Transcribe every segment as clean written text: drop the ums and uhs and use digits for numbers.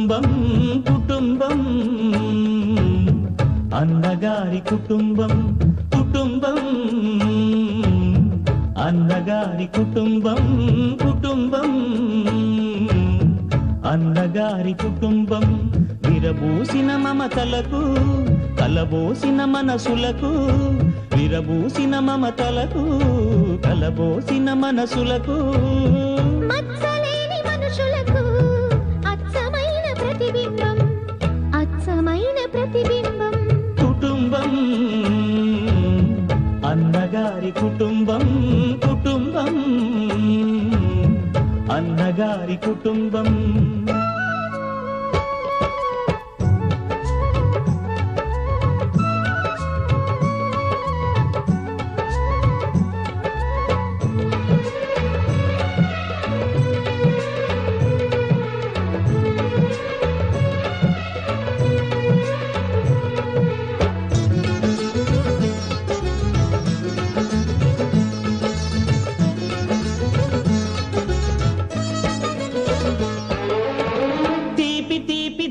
కుటుంబం కుటుంబం అన్నగారి కుటుంబం కుటుంబం అన్నగారి కుటుంబం కుటుంబం అన్నగారి కుటుంబం విరబూసిన మమతలకు కలబోసిన మనసులకు విరబూసిన మమతలకు కలబోసిన మనసులకు మచ్చలేని మనుషులకు అచ్చమైన ప్రతిబింబం అచ్చమైన ప్రతిబింబం కుటుంబం అన్నగారి కుటుంబం కుటుంబం అన్నగారి కుటుంబం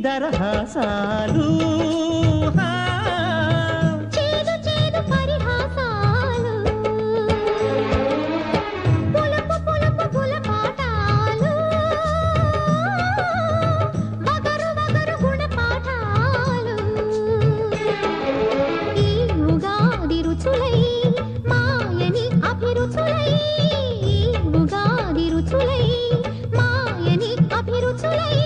దరహాసాలు చేదు చేదు పరిహాసాలు పులుపు పులుపు పులపాటాలు వగరు వగరు గుణపాఠాలు ఈ ఉగాది రుచులై మాయని అభిరుచులై ఈ ఉగాది రుచులై మాయని అభిరుచులై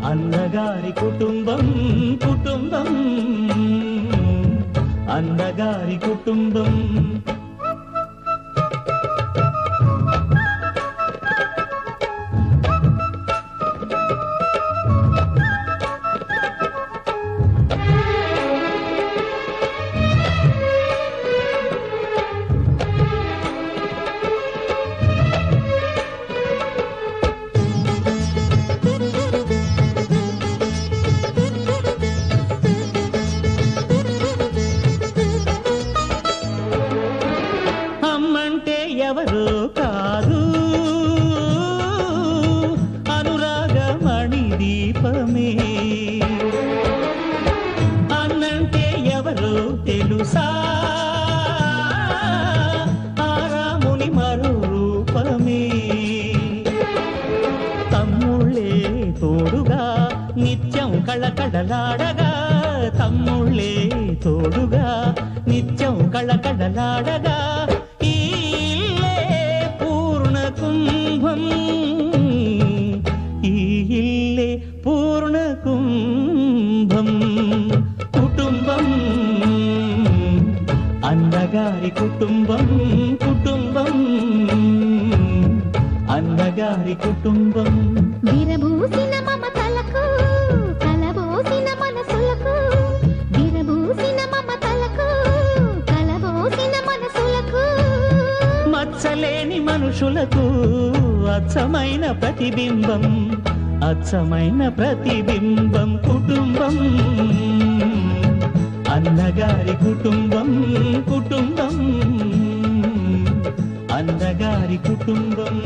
అన్నగారి కుటుంబం కుటుంబం అన్నగారి కుటుంబం ఎవరు కాదు అనురాగమణి దీపమే అన్నంటే ఎవరు తెలుసా ఆరాముని మరో రూపమే తమ్ముళ్ళే తోడుగా నిత్యం కళకళలాడగా తమ్ముళ్ళే తోడుగా నిత్యం కళకళలాడగా కుంభం ఈ ఇల్లే పూర్ణ కుంభం కుటుంబం అన్నగారి కుటుంబం కుటుంబం అన్నగారి కుటుంబం విరబూసిన మమతలకు కలబోసిన మనసులకు విరబూసిన మమతలకు కలబోసిన మనసులకు మచ్చలేని మనుషులకు అచ్చమైన ప్రతిబింబం అచ్చమైన ప్రతిబింబం కుటుంబం అన్నగారి కుటుంబం కుటుంబం అన్నగారి కుటుంబం